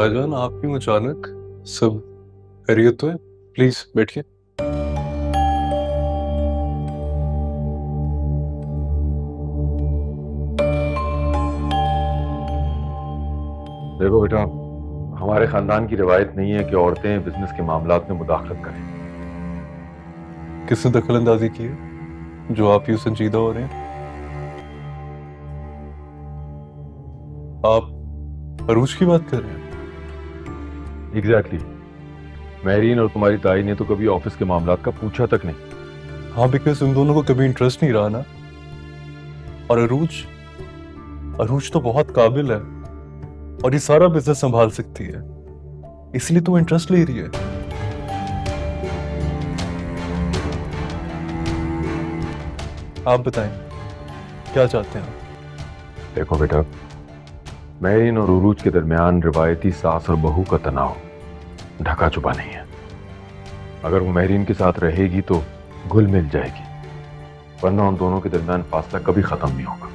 शाहजहान, आप क्यों अचानक? सब खैरियत तो है? प्लीज बैठिए। देखो बेटा, हमारे खानदान की रिवायत नहीं है कि औरतें बिजनेस के मामलात में मुदाखलत करें। किसने दखल अंदाजी की है जो आप यूं संजीदा हो रहे हैं? आप अरूज की बात कर रहे हैं? एग्जैक्टली मैरीन और तुम्हारी ताई ने तो कभी ऑफिस के मामलात का पूछा तक नहीं। हाँ, बिकॉज उन दोनों को कभी इंटरेस्ट नहीं रहा ना। और अरूज अरूज तो बहुत काबिल है और ये सारा बिजनेस संभाल सकती है, इसलिए तो इंटरेस्ट ले रही है। आप बताएं, क्या चाहते हैं आप? देखो बेटा, मैरीन और उरूज के दरमियान रिवायती सास और बहू का तनाव ढका छुपा नहीं है। अगर वो मैरीन के साथ रहेगी तो घुल मिल जाएगी, वरना उन दोनों के दरमियान फासला कभी खत्म नहीं होगा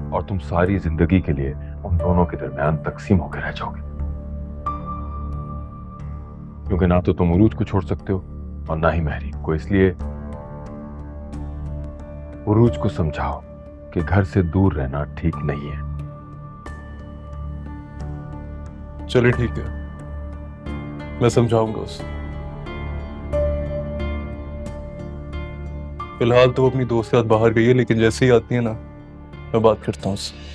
और तुम सारी जिंदगी के लिए उन दोनों के दरमियान तकसीम होकर रह जाओगे। क्योंकि ना तो तुम उरूज को छोड़ सकते हो और ना ही मैरीन को। इसलिए उरूज को समझाओ कि घर से दूर रहना ठीक नहीं है। चलिए ठीक है, मैं समझाऊंगा उसे। फिलहाल तो वो अपनी दोस्त के साथ बाहर गई है, लेकिन जैसे ही आती है ना, मैं बात करता हूँ उससे।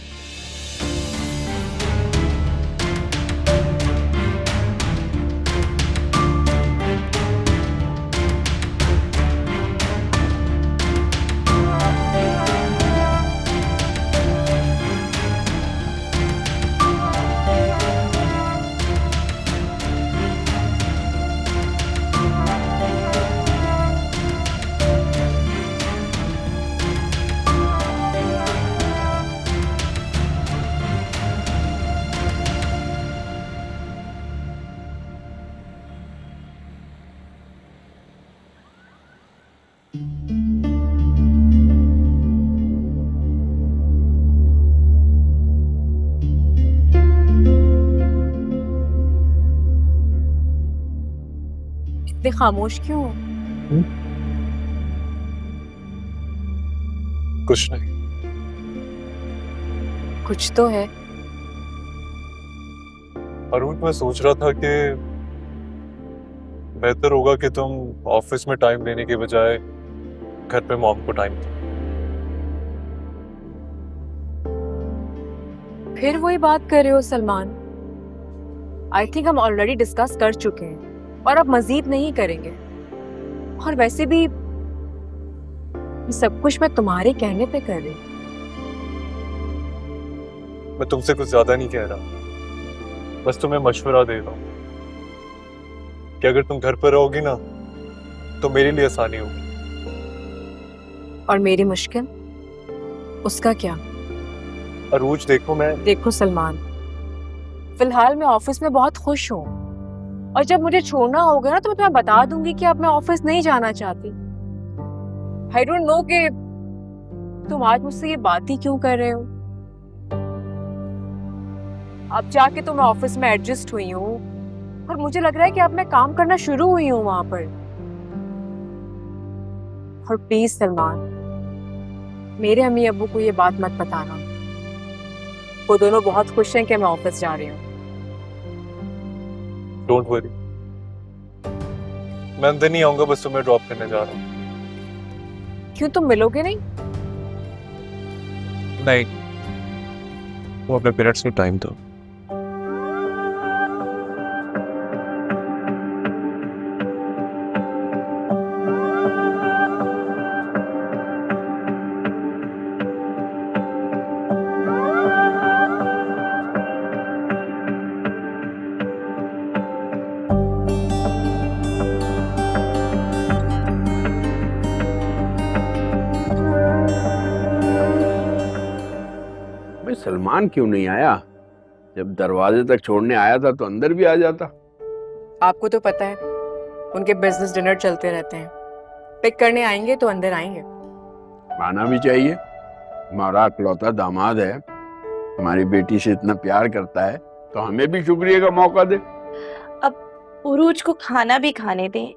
इतने खामोश क्यों हो? कुछ नहीं। कुछ तो है। अरुण, मैं सोच रहा था कि बेहतर होगा कि तुम ऑफिस में टाइम देने के बजाय घर पे मॉम को टाइम दो। फिर वही बात कर रहे हो सलमान? आई थिंक हम ऑलरेडी डिस्कस कर चुके हैं और अब मजीद नहीं करेंगे। और वैसे भी ये सब कुछ मैं तुम्हारे कहने पे कर रही हूँ। मैं तुमसे कुछ ज्यादा नहीं कह रहा, बस तुम्हें मशवरा दे रहा हूँ कि अगर तुम घर पर रहोगी ना तो मेरे लिए आसानी होगी। और मेरी मुश्किल, उसका क्या? अरूज देखो सलमान, फिलहाल मैं ऑफिस में बहुत खुश हूँ और जब मुझे छोड़ना होगा ना तो मैं तुम्हें बता दूंगी कि अब मैं ऑफिस नहीं जाना चाहती। आई डोंट नो कि तुम आज मुझसे ये बात ही क्यों कर रहे हो। अब जाके तो मैं ऑफिस में एडजस्ट हुई हूँ और मुझे लग रहा है कि अब मैं काम करना शुरू हुई हूँ वहां पर। और प्लीज सलमान, मेरे अम्मी अब्बू को ये बात मत बताना। वो दोनों बहुत खुश हैं कि मैं ऑफिस जा रही हूँ। डोंट वरी, मैं अंदर नहीं आऊंगा, बस तुम्हें ड्रॉप करने जा रहा हूँ। क्यों, तुम मिलोगे नहीं? नहीं, वो अपने पेरेंट्स को टाइम दो। भाई सलमान क्यों नहीं आया? जब दरवाजे तक छोड़ने आया था तो अंदर भी आ जाता। आपको तो पता है उनके बिजनेस डिनर चलते रहते हैं। पिक करने आएंगे तो अंदर आएंगे। आना भी चाहिए, हमारा इकलौता दामाद है, हमारी बेटी से इतना प्यार करता है तो हमें भी शुक्रिया का मौका दे। उरूज को खाना भी खाने दें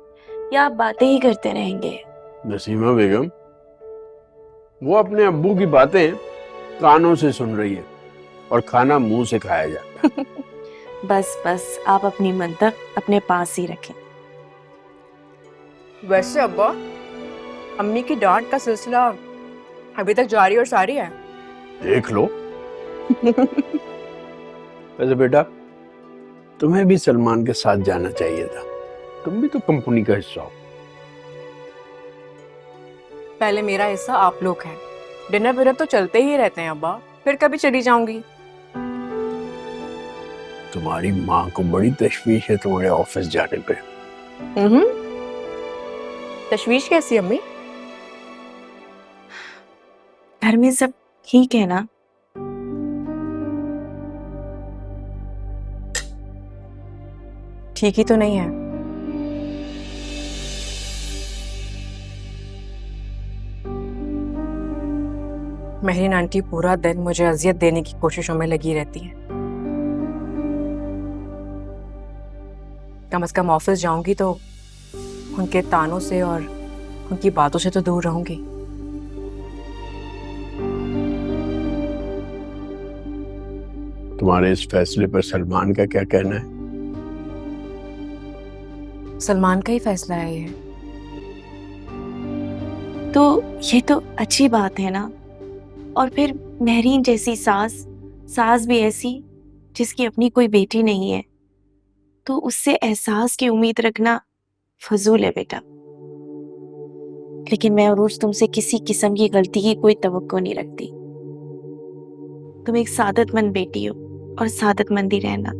या आप बातें ही करते रहेंगे? नसीमा बेगम, वो अपने अब्बू की बातें कानों से सुन रही है और खाना मुंह से खाया जाता है। बस बस, आप अपनी मंतक अपने पास ही रखें। वैसे अब्बा, अम्मी की डांट का सिलसिला अभी तक जारी और सारी है। देख लो। वैसे बेटा, तुम्हें भी सलमान के साथ जाना चाहिए था, तुम भी तो कंपनी का हिस्सा हो। पहले मेरा हिस्सा आप लोग हैं, डिनर विनर तो चलते ही रहते हैं अब्बा, फिर कभी चली जाऊंगी। तुम्हारी माँ को बड़ी तशवीश है तुम्हारे ऑफिस जाने पे। तशवीश कैसी अम्मी? घर में सब ठीक है ना? ठीक ही तो नहीं है। मेहरीन आंटी पूरा दिन मुझे अजियत देने की कोशिशों में लगी रहती हैं। कम से कम ऑफिस जाऊंगी तो उनके तानों से और उनकी बातों से तो दूर रहूंगी। तुम्हारे इस फैसले पर सलमान का क्या कहना है? सलमान का ही फैसला है ये। तो ये तो अच्छी बात है ना। और फिर मेहरीन जैसी सास भी ऐसी जिसकी अपनी कोई बेटी नहीं है, तो उससे एहसास की उम्मीद रखना फजूल है बेटा। लेकिन मैं अरूज तुमसे किसी किस्म की गलती की कोई तवक्को नहीं रखती। तुम एक सादतमंद बेटी हो और सादतमंद ही रहना।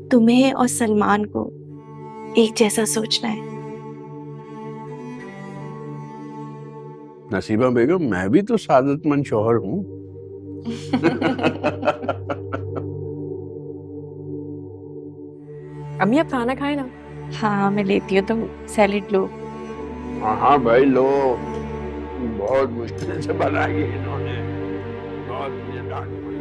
तुम्हें और सलमान को एक जैसा सोचना है। नसीबा बेगम, मैं भी तो सादतमंद शौहर हूँ। अम्मी आप खाना खाए ना। हाँ मैं लेती हूँ, तुम सैलेड लो। हाँ हाँ भाई लो, बहुत मुश्किल से बनाई है इन्होंने, बहुत मुझे डांट पड़ी।